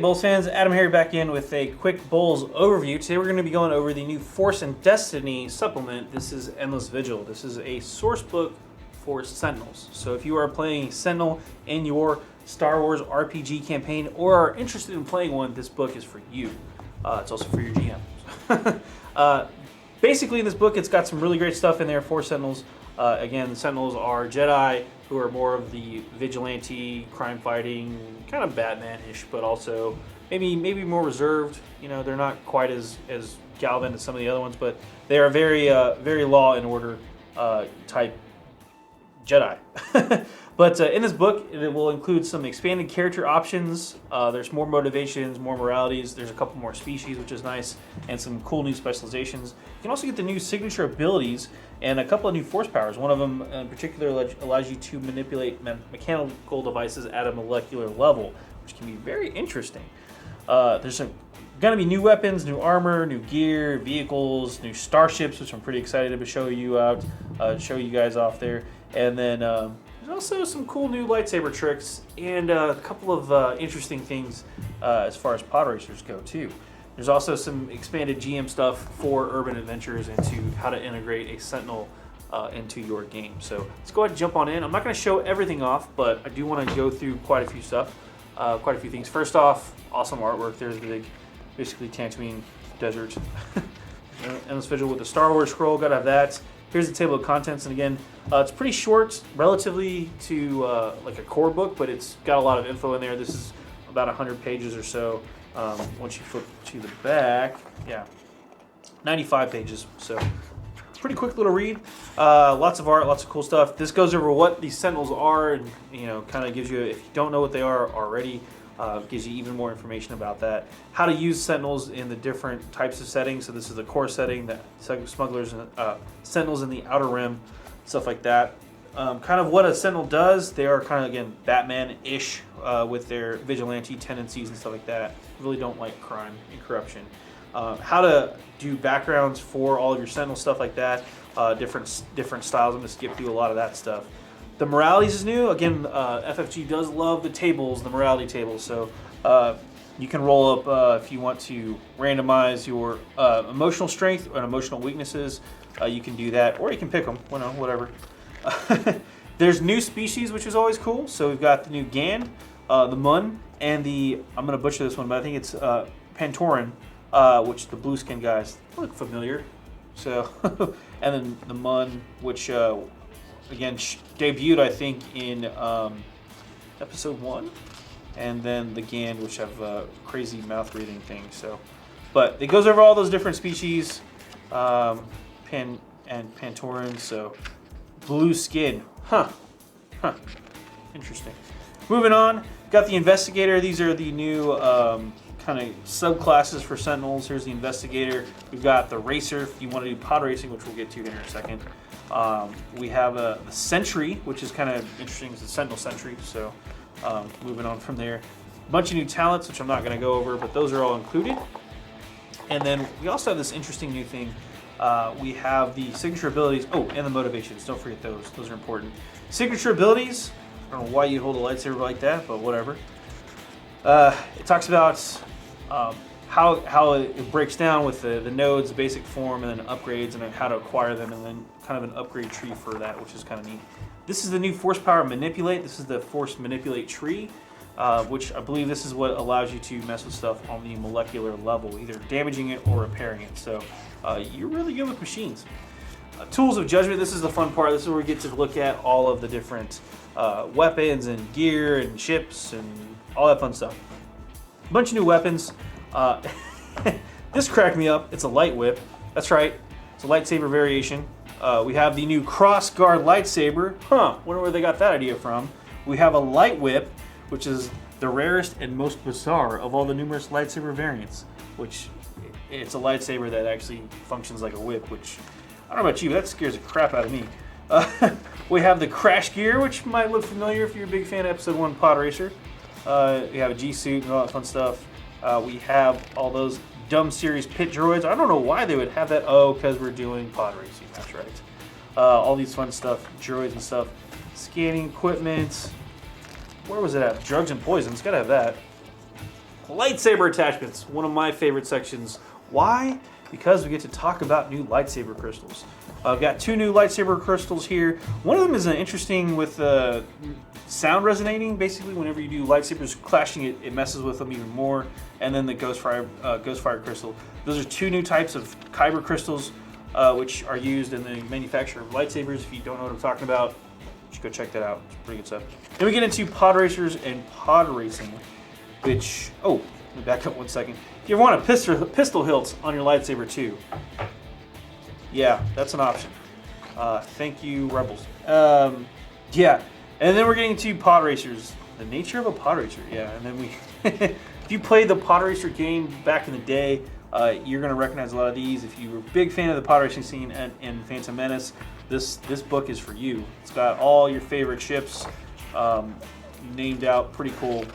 BoLS fans, AdamHarry back in with a quick BoLS overview. Today we're going to be going over the new Force and Destiny supplement. This is Endless Vigil. This is a source book for Sentinels. So if you are playing Sentinel in your Star Wars RPG campaign or are interested in playing one, this book is for you. It's also for your GM. Basically in this book it's got some really great stuff in there for Sentinels. Again, the Sentinels are Jedi who are more of the vigilante, crime-fighting, kind of Batman-ish, but also maybe more reserved. You know, they're not quite as galvan as some of the other ones, but they are very law and order type Jedi. But in this book, it will include some expanded character options. There's more motivations, more moralities. There's a couple more species, which is nice, and some cool new specializations. You can also get the new signature abilities and a couple of new force powers. One of them in particular allows you to manipulate mechanical devices at a molecular level, which can be very interesting. There's going to be new weapons, new armor, new gear, vehicles, new starships, which I'm pretty excited to show you guys off there. And then there's also some cool new lightsaber tricks and a couple of interesting things as far as pod racers go too. There's also some expanded GM stuff for urban adventures into how to integrate a Sentinel into your game. So let's go ahead and jump on in. I'm not going to show everything off, but I do want to go through quite a few things. First off, awesome artwork. There's the big, basically Tatooine desert. Endless Vigil with the Star Wars scroll. Gotta have that. Here's the table of contents, and again, it's pretty short, relatively to like a core book, but it's got a lot of info in there. This is about 100 pages or so. Once you flip to the back, yeah, 95 pages. So pretty quick little read. Lots of art, lots of cool stuff. This goes over what these Sentinels are, and kind of gives you, if you don't know what they are already, gives you even more information about that. How to use Sentinels in the different types of settings. So this is the core setting, the smugglers, Sentinels in the Outer Rim, stuff like that. Kind of what a Sentinel does. They are kind of, again, Batman-ish with their vigilante tendencies and stuff like that. Really don't like crime and corruption. How to do backgrounds for all of your Sentinel stuff like that. Different styles. I'm going to skip through a lot of that stuff. The moralities is new. Again, FFG does love the tables, the morality tables. So you can roll up if you want to randomize your emotional strength and emotional weaknesses. You can do that, or you can pick them. Well, no, whatever. There's new species, which is always cool. So we've got the new Gan, the Mun, and I'm going to butcher this one, but I think it's Pantoran, which the blue skin guys look familiar. So, and then the Mun, which again debuted I think in episode 1, and then the Gan, which have crazy mouth breathing things. So, but it goes over all those different species, Pantoran. So. Blue skin. Interesting. Moving on, got the Investigator. These are the new kind of subclasses for Sentinels. Here's the Investigator. We've got the Racer, if you want to do pod racing, which we'll get to here in a second. We have the Sentry, which is kind of interesting. It's the Sentinel Sentry. So moving on from there. A bunch of new talents, which I'm not going to go over, but those are all included. And then we also have this interesting new thing. We have the signature abilities. Oh, and the motivations. Don't forget those. Those are important. Signature abilities. I don't know why you'd hold a lightsaber like that, but whatever. It talks about how it breaks down with the nodes, basic form, and then upgrades, and then how to acquire them, and then kind of an upgrade tree for that, which is kind of neat. This is the new Force Power Manipulate. This is the Force Manipulate tree, which I believe this is what allows you to mess with stuff on the molecular level, either damaging it or repairing it. So you're really good with machines. Tools of Judgment, this is the fun part. This is where we get to look at all of the different weapons and gear and ships and all that fun stuff. A bunch of new weapons. This cracked me up. It's a light whip. That's right. It's a lightsaber variation. We have the new Cross Guard lightsaber. Wonder where they got that idea from. We have a light whip, which is the rarest and most bizarre of all the numerous lightsaber variants, which it's a lightsaber that actually functions like a whip, which, I don't know about you, but that scares the crap out of me. We have the Crash Gear, which might look familiar if you're a big fan of Episode 1 Pod Racer. We have a G-Suit and all that fun stuff. We have all those dumb series pit droids. I don't know why they would have that. Oh, because we're doing pod racing, that's right. All these fun stuff, droids and stuff. Scanning equipment. Where was it at? Drugs and poisons, gotta have that. Lightsaber Attachments, one of my favorite sections. Why? Because we get to talk about new lightsaber crystals. I've got 2 new lightsaber crystals here. One of them is interesting with sound resonating. Basically, whenever you do lightsabers clashing, it messes with them even more. And then the Ghostfire crystal. Those are 2 new types of kyber crystals, which are used in the manufacture of lightsabers. If you don't know what I'm talking about, you should go check that out. It's pretty good stuff. Then we get into pod racers and pod racing, which, let me back up 1 second. If you ever want a pistol hilt on your lightsaber too, yeah, that's an option. Thank you, Rebels. Yeah, and then we're getting to pod racers. The nature of a pod racer, yeah. And then we, if you played the pod racer game back in the day, you're gonna recognize a lot of these. If you were a big fan of the pod racing scene in Phantom Menace, this book is for you. It's got all your favorite ships named out, pretty cool.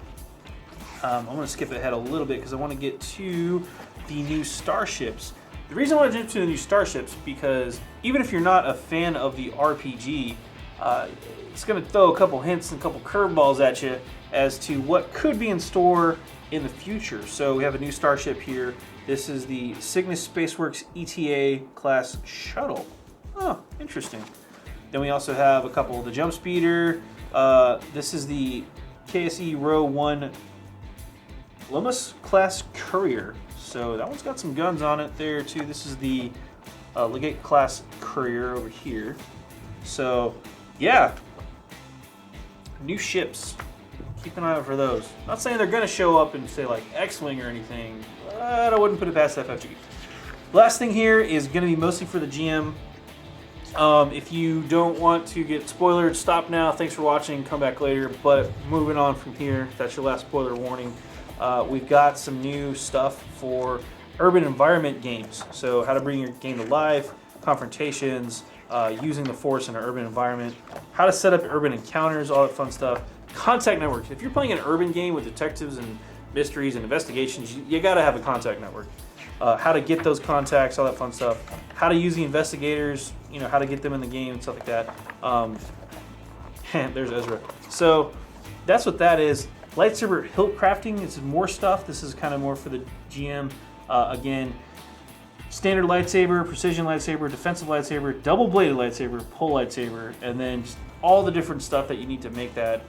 I'm going to skip ahead a little bit because I want to get to the new starships. The reason I want to jump to the new starships because even if you're not a fan of the RPG, it's going to throw a couple hints and a couple curveballs at you as to what could be in store in the future. So we have a new starship here. This is the Cygnus Spaceworks ETA class shuttle. Oh, interesting. Then we also have a couple of the jump speeder. This is the KSE Row 1 Lummus class courier. So that one's got some guns on it there too. This is the Legate class courier over here. So yeah, new ships. Keep an eye out for those. Not saying they're gonna show up in say like X-Wing or anything, but I wouldn't put it past FFG. Last thing here is gonna be mostly for the GM. If you don't want to get spoiled, stop now. Thanks for watching. Come back later. But moving on from here, that's your last spoiler warning. We've got some new stuff for urban environment games. So how to bring your game to life, confrontations, using the Force in an urban environment, how to set up urban encounters, all that fun stuff. Contact networks. If you're playing an urban game with detectives and mysteries and investigations, you gotta have a contact network. How to get those contacts, all that fun stuff. How to use the investigators, how to get them in the game and stuff like that. There's Ezra. So that's what that is. Lightsaber hilt crafting is more stuff. This is kind of more for the GM. Again, standard lightsaber, precision lightsaber, defensive lightsaber, double-bladed lightsaber, pull lightsaber, and then just all the different stuff that you need to make that.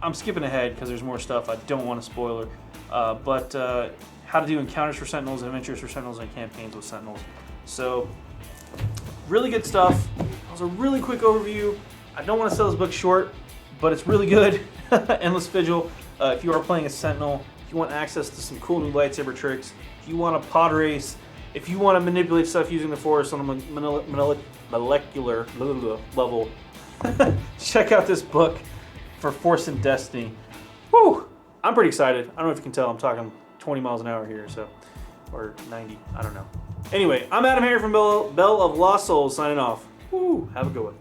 I'm skipping ahead because there's more stuff I don't want to spoiler. But how to do encounters for Sentinels, adventures for Sentinels, and campaigns with Sentinels. So, really good stuff. That was a really quick overview. I don't want to sell this book short, but it's really good. Endless Vigil. If you are playing a Sentinel, if you want access to some cool new lightsaber tricks, if you want to pod race, if you want to manipulate stuff using the Force on a molecular level, check out this book for Force and Destiny. Woo! I'm pretty excited. I don't know if you can tell, I'm talking 20 miles an hour here, or 90, I don't know. Anyway, I'm AdamHarry from Bell of Lost Souls signing off. Woo! Have a good one.